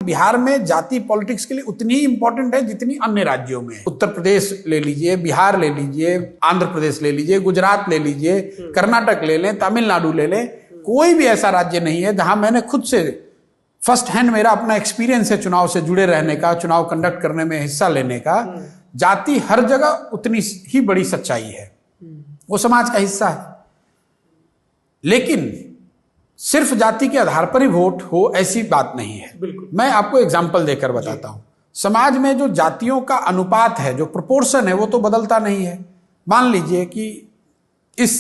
बिहार में जाति पॉलिटिक्स के लिए उतनी ही इंपॉर्टेंट है जितनी अन्य राज्यों में है। उत्तर प्रदेश ले लीजिए, बिहार ले लीजिए, आंध्र प्रदेश ले लीजिए, गुजरात ले लीजिए, कर्नाटक ले लें, तमिलनाडु ले लें, कोई भी ऐसा राज्य नहीं है जहां मैंने खुद से फर्स्ट हैंड, मेरा अपना एक्सपीरियंस है चुनाव से जुड़े रहने का, चुनाव कंडक्ट करने में हिस्सा लेने का, जाति हर जगह उतनी ही बड़ी सच्चाई है, वो समाज का हिस्सा है। लेकिन सिर्फ जाति के आधार पर ही वोट हो ऐसी बात नहीं है। मैं आपको एग्जाम्पल देकर बताता हूं। समाज में जो जातियों का अनुपात है, जो प्रोपोर्शन है, वो तो बदलता नहीं है। मान लीजिए कि इस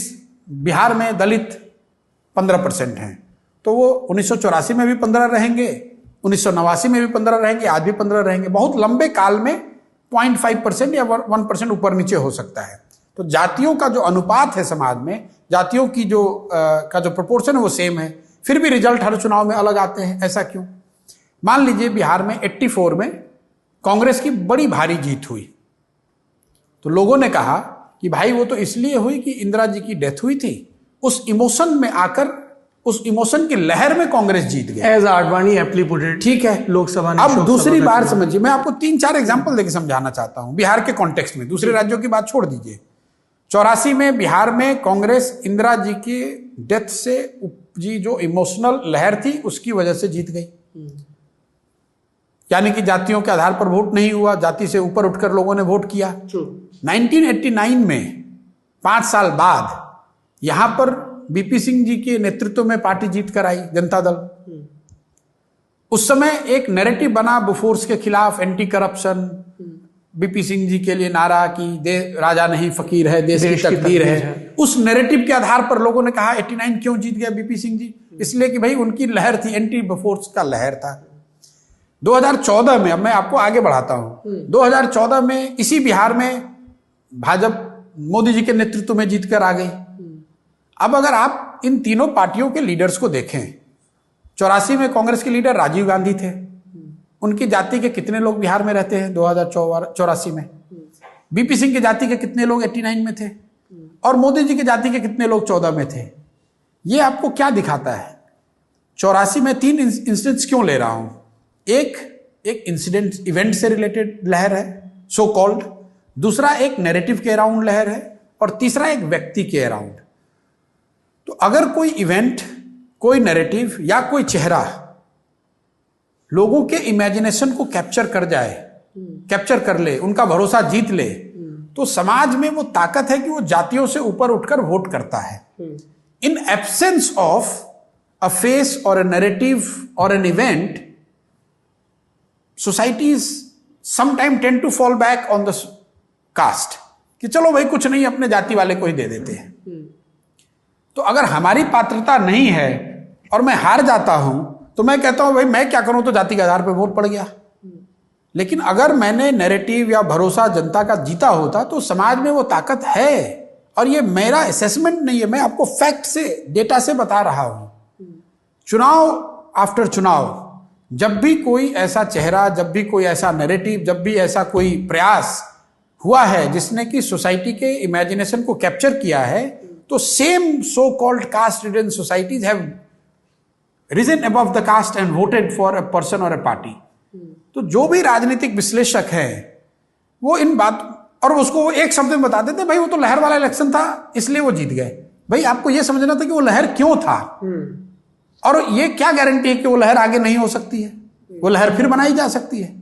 बिहार में दलित 15% हैं, तो वो 1984 में भी 15 रहेंगे, 1989 में भी 15 रहेंगे, आज भी 15 रहेंगे। बहुत लंबे काल में 0.5% या 1% ऊपर नीचे हो सकता है। तो जातियों का जो अनुपात है समाज में, जातियों की जो प्रोपोर्शन है वो सेम है, फिर भी रिजल्ट हर चुनाव में अलग आते हैं। ऐसा क्यों? मान लीजिए बिहार में 84 में कांग्रेस की बड़ी भारी जीत हुई, तो लोगों ने कहा कि भाई वो तो इसलिए हुई कि इंदिरा जी की डेथ हुई थी, उस इमोशन में आकर, उस इमोशन की लहर में कांग्रेस जीत गई। As Advani aptly put it, ठीक है, लोकसभा ने। अब दूसरी बार समझिए, मैं आपको 3-4 एग्जांपल देकर समझाना चाहता हूं बिहार के कॉन्टेक्स्ट में, दूसरे राज्यों की बात छोड़ दीजिए। 84 में बिहार में कांग्रेस इंदिरा जी की डेथ से उपजी जो इमोशनल लहर थी उसकी वजह से जीत गई, यानी कि जातियों के आधार पर वोट नहीं हुआ, जाति से ऊपर उठकर लोगों ने वोट किया। 1989 में 5 साल बाद यहां पर बीपी सिंह जी के नेतृत्व में पार्टी जीत कर आई, जनता दल। उस समय एक नैरेटिव बना बोफोर्स के खिलाफ, anti corruption, BP Singh ji के लिए नारा कि राजा नहीं फकीर है, देश की तकदीर है। उस नैरेटिव के आधार पर लोगों ने कहा 89 क्यों जीत गया बीपी सिंह जी? इसलिए कि भाई उनकी लहर थी, एंटी बोफोर्स का लहर था। 2014 में, अब मैं आपको आगे बढ़ाता हूं, 2014 में इसी बिहार में भाजपा मोदी जी के नेतृत्व में जीतकर आ गई। अब अगर आप इन तीनों पार्टियों के लीडर्स को देखें, 84 में कांग्रेस के लीडर राजीव गांधी थे, उनकी जाति के कितने लोग बिहार में रहते हैं 2084 में? बीपी सिंह की जाति के कितने लोग 89 में थे? और मोदी जी की जाति के कितने लोग 14 में थे? ये आपको क्या दिखाता है? 84 में 3 इंसिडेंट्स क्यों ले रहा हूं? एक इंसिडेंट, इवेंट से रिलेटेड लहर है सो कॉल्ड, दूसरा एक नैरेटिव के अराउंड लहर है, और तीसरा एक व्यक्ति के अराउंड। तो अगर कोई इवेंट, कोई नैरेटिव या कोई चेहरा लोगों के इमेजिनेशन को कैप्चर कर जाए, कैप्चर कर ले, उनका भरोसा जीत ले, तो समाज में वो ताकत है कि वो जातियों से ऊपर उठकर वोट करता है। In absence of a face और अ नैरेटिव और an event, societies sometime tend to fall back on the caste, कि चलो भाई कुछ नहीं, अपने जाति वाले को ही दे देते हैं। तो अगर हमारी पात्रता नहीं है और मैं हार जाता हूं, तो मैं कहता हूं भाई मैं क्या करूं, तो जाति के आधार पर वोट पड़ गया। लेकिन अगर मैंने नैरेटिव या भरोसा जनता का जीता होता, तो समाज में वो ताकत है। और ये मेरा असेसमेंट नहीं है, मैं आपको फैक्ट से, डेटा से बता रहा हूं। चुनाव आफ्टर चुनाव, जब भी कोई ऐसा चेहरा, जब भी कोई ऐसा नैरेटिव, जब भी ऐसा कोई प्रयास हुआ है जिसने कि सोसाइटी के इमेजिनेशन को कैप्चर किया है, तो same so called caste ridden societies have risen above the caste and voted for a person or a party। तो जो भी राजनीतिक विश्लेषक है वो इन बात, और उसको एक शब्द में बता देते भाई वो तो लहर वाला इलेक्शन था इसलिए वो जीत गए। भाई आपको ये समझना था कि वो लहर क्यों था, और ये क्या गारंटी है कि वो लहर आगे नहीं हो सकती है, वो लहर फिर बनाई जा सकती है।